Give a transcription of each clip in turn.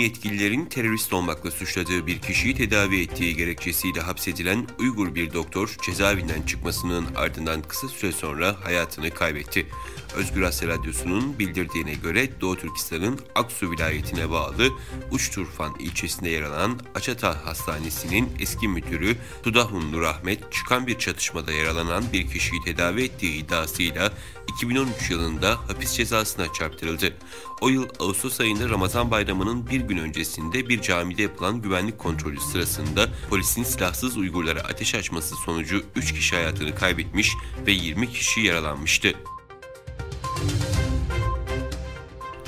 yetkililerin terörist olmakla suçladığı bir kişiyi tedavi ettiği gerekçesiyle hapsedilen Uygur bir doktor cezaevinden çıkmasının ardından kısa süre sonra hayatını kaybetti. Özgür Asya Radyosu'nun bildirdiğine göre Doğu Türkistan'ın Aksu vilayetine bağlı Uçturfan ilçesinde yer alan Açatağ Hastanesi'nin eski müdürü Tudahun Nur Ahmet çıkan bir çatışmada yaralanan bir kişiyi tedavi ettiği iddiasıyla 2013 yılında hapis cezasına çarptırıldı. O yıl Ağustos ayında Ramazan Bayramı'nın bir gün öncesinde bir camide yapılan güvenlik kontrolü sırasında polisin silahsız Uygurlara ateş açması sonucu 3 kişi hayatını kaybetmiş ve 20 kişi yaralanmıştı.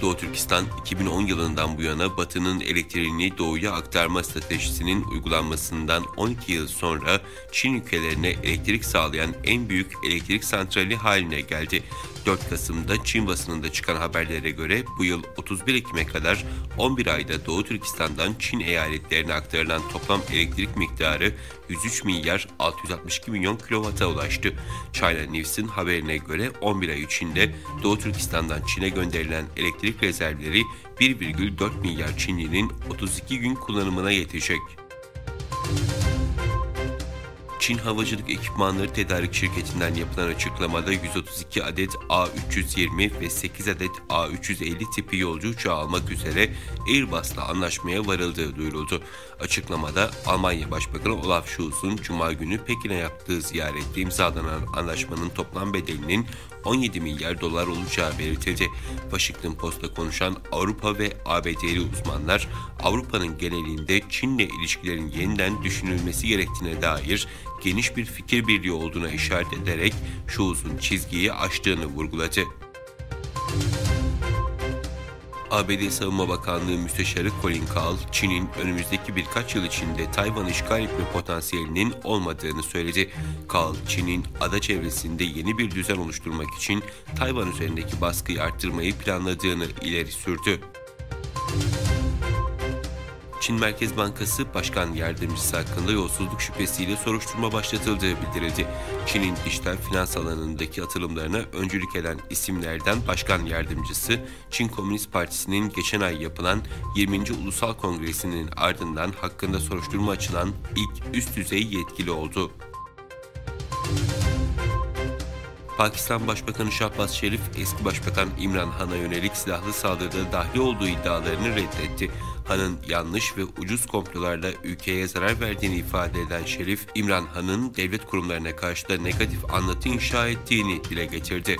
Doğu Türkistan, 2010 yılından bu yana Batı'nın elektriğini Doğu'ya aktarma stratejisinin uygulanmasından 12 yıl sonra Çin ülkelerine elektrik sağlayan en büyük elektrik santrali haline geldi. 4 Kasım'da Çin basınında çıkan haberlere göre bu yıl 31 Ekim'e kadar 11 ayda Doğu Türkistan'dan Çin eyaletlerine aktarılan toplam elektrik miktarı 103 milyar 662 milyon kilovata ulaştı. China News'ın haberine göre 11 ay içinde Doğu Türkistan'dan Çin'e gönderilen elektrik rezervleri 1,4 milyar Çinlinin 32 gün kullanımına yetecek. Çin Havacılık Ekipmanları Tedarik Şirketi'nden yapılan açıklamada 132 adet A320 ve 8 adet A350 tipi yolcu uçağı almak üzere Airbus'la anlaşmaya varıldığı duyuruldu. Açıklamada Almanya Başbakanı Olaf Scholz'un Cuma günü Pekin'e yaptığı ziyarette imzalanan anlaşmanın toplam bedelinin 17 milyar dolar olacağı belirtildi. Washington Post'ta konuşan Avrupa ve ABD'li uzmanlar, Avrupa'nın genelinde Çin'le ilişkilerin yeniden düşünülmesi gerektiğine dair geniş bir fikir birliği olduğuna işaret ederek Scholz'un çizgiyi aştığını vurguladı. ABD Savunma Bakanlığı Müsteşarı Colin Kahl, Çin'in önümüzdeki birkaç yıl içinde Tayvan'ı işgal etme potansiyelinin olmadığını söyledi. Kahl, Çin'in ada çevresinde yeni bir düzen oluşturmak için Tayvan üzerindeki baskıyı arttırmayı planladığını ileri sürdü. Çin Merkez Bankası Başkan Yardımcısı hakkında yolsuzluk şüphesiyle soruşturma başlatıldığı bildirildi. Çin'in dijital finans alanındaki atılımlarına öncülük eden isimlerden Başkan Yardımcısı, Çin Komünist Partisi'nin geçen ay yapılan 20. Ulusal Kongresi'nin ardından hakkında soruşturma açılan ilk üst düzey yetkili oldu. Pakistan Başbakanı Shahbaz Sharif, eski Başbakan İmran Han'a yönelik silahlı saldırıda dahil olduğu iddialarını reddetti. Han'ın yanlış ve ucuz komplolarla ülkeye zarar verdiğini ifade eden Sharif, İmran Han'ın devlet kurumlarına karşı da negatif anlatı inşa ettiğini dile getirdi.